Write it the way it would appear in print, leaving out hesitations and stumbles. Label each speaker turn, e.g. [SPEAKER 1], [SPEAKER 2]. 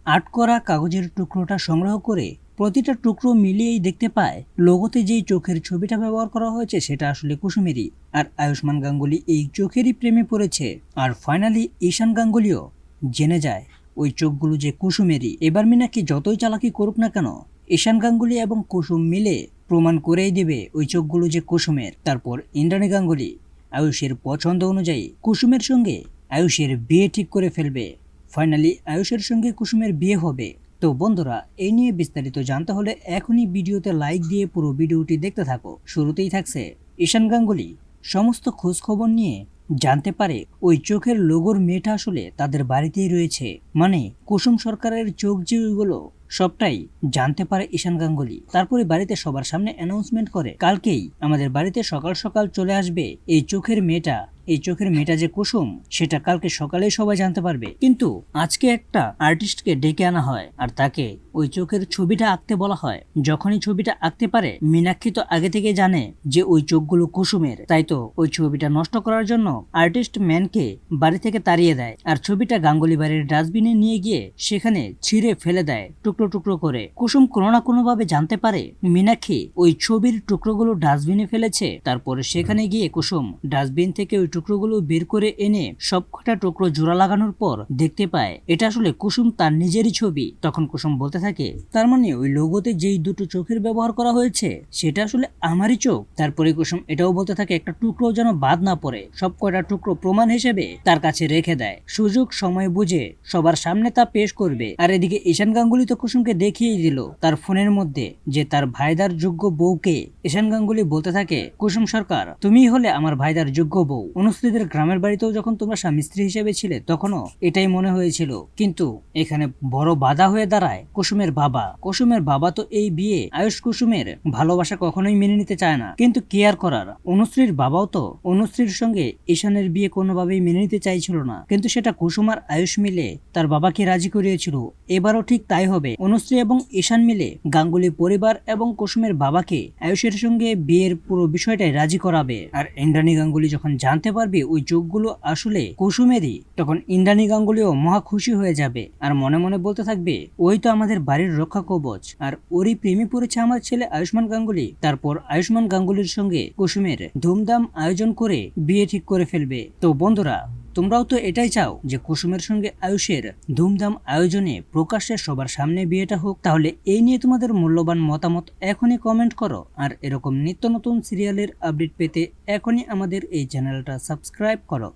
[SPEAKER 1] Art করা কাগজের টুকরোটা সংগ্রহ করে প্রতিটা টুকরো মিলিয়েই দেখতে পায় লোগোতে যেই চোখের ছবিটা ব্যবহার করা হয়েছে সেটা আসলে কুসুমেরই। আর আয়ুষ্মান গাঙ্গুলি এই চোখেরই প্রেমে পড়েছে। আর ফাইনালি ঈশান গাঙ্গুলিও জেনে যায় ওই চোখগুলো যে কুসুমেরই। এবার মীনাক্ষী যতই চালাকি করুক না কেন, ঈশান গাঙ্গুলি এবং কুসুম মিলে প্রমাণ করেই দেবে ওই চোখগুলো যে কুসুমের। তারপর ইন্দ্রাণী গাঙ্গুলি আয়ুষের পছন্দ অনুযায়ী কুসুমের সঙ্গে আয়ুষের বিয়ে ঠিক করে ফেলবে। ফাইনালি আয়ুষের সঙ্গে কুসুমের বিয়ে হবে। তো বন্ধুরা, এই নিয়ে বিস্তারিত জানতে হলে এখনই ভিডিওতে লাইক দিয়ে পুরো ভিডিওটি দেখতে থাকো। শুরুতেই থাকছে ঈশান গাঙ্গুলি সমস্ত খোঁজ খবর নিয়ে জানতে পারে ওই চোখের লোগোর মেয়েটা আসলে তাদের বাড়িতেই রয়েছে। মানে কুসুম সরকারের চোখ যে ওইগুলো সবটাই জানতে পারে ঈশান গাঙ্গুলি। তারপরে বাড়িতে সবার সামনে অ্যানাউন্সমেন্ট করে কালকেই আমাদের বাড়িতে সকাল সকাল চলে আসবে এই চোখের মেয়েটা। এই চোখের মেয়েটা যে কুসুম সেটা কালকে সকালেই সবাই জানতে পারবে। কিন্তু আজকে একটা আর্টিস্টকে ডেকে আনা হয় আর তাকে ওই চোখের ছবিটা আঁকতে বলা হয়। যখনই ছবিটা আঁকতে পারে, মীনাক্ষী তো আগে থেকে জানে যে ওই চোখগুলো কুসুমের, তাই তো ওই ছবিটা নষ্ট করার জন্য আর্টিস্ট ম্যানকে বাড়ি থেকে তাড়িয়ে দেয় আর ছবিটা গাঙ্গুলি বাড়ির ডাস্টবিনে নিয়ে গিয়ে সেখানে ছিঁড়ে ফেলে দেয় টুকরো টুকরো করে। কুসুম কোনো না কোনো ভাবে জানতে পারে মীনাক্ষী ওই ছবির টুকরোগুলো ডাস্টবিনে ফেলেছে। তারপরে সেখানে গিয়ে কুসুম ডাস্টবিন থেকে ওই টুকরোগুলো বের করে এনে সবকটা টুকরো জোড়া লাগানোর পর দেখতে পায় এটা আসলে কুসুম তার নিজেরই ছবি। তখন কুসুম বলতে থাকে, তার মানে ওই লোগোতে যেই দুটো চোখের ব্যবহার করা হয়েছে সেটা আসলে আমারই চোখ। তারপরে কুসুম এটাও বলতে থাকে একটা টুকরো যেন বাদ না পড়ে, সব কয়টা টুকরো প্রমাণ হিসেবে তার কাছে রেখে দেয়। সুযোগ সময় বুঝে সবার সামনে তা পেশ করবে। আর এদিকে ঈশান গাঙ্গুলি তো কুসুমকে দেখিয়ে দিল তার ফোনের মধ্যে যে তার ভাইদার যোগ্য বউকে। ঈশান গাঙ্গুলি বলতে থাকে, কুসুম সরকার তুমিই হলে আমার ভাইদার যোগ্য বউ। অনুশ্রীদের গ্রামের বাড়িতেও যখন তোমরা স্বামী স্ত্রী হিসেবে ছিলে তখনও এটাই মনে হয়েছিল, কিন্তু এখানে বড় বাধা হয়ে দাঁড়ায় কুসুমের বাবা। কুসুমের বাবা তো এই বিয়ে আয়ুষ কুসুমের ভালোবাসা কখনোই মেনে নিতে চায় না, কিন্তু কেয়ার করার অনুশ্রীর বাবাও তো অনুশ্রীর সঙ্গে ঈশানের বিয়ে কোনোভাবেই মেনে নিতে চাইছিল না, কিন্তু সেটা কুসুম আর আয়ুষ মিলে তার বাবাকে রাজি করিয়েছিল। এবারও ঠিক তাই হবে। অনুশ্রী এবং ঈশান মিলে গাঙ্গুলি পরিবার এবং কুসুমের বাবাকে আয়ুষের সঙ্গে বিয়ের পুরো বিষয়টাই রাজি করাবে। আর ইন্দ্রাণী গাঙ্গুলি যখন জানতে পারবে ওই চোখগুলো আসলে কুসুমেরই, তখন ইন্দ্রাণী গাঙ্গুলিও মহা খুশি হয়ে যাবে আর মনে মনে বলতে থাকবে, ওই তো আমাদের বাড়ির রক্ষা কবচ। আর ওরই প্রেমে পড়েছে আমার ছেলে আয়ুষ্মান গাঙ্গুলি। তারপর আয়ুষ্মান গাঙ্গুলির সঙ্গে কুসুমের ধুমধাম আয়োজন করে বিয়ে ঠিক করে ফেলবে। তো বন্ধুরা, তোমরাও তো এটাই চাও যে কুসুমের সঙ্গে আয়ুষের ধুমধাম আয়োজনে প্রকাশ্যে সবার সামনে বিয়েটা হোক। তাহলে এই নিয়ে তোমাদের মূল্যবান মতামত এখনই কমেন্ট করো। আর এরকম নিত্য নতুন সিরিয়ালের আপডেট পেতে এখনই আমাদের এই চ্যানেলটা সাবস্ক্রাইব করো।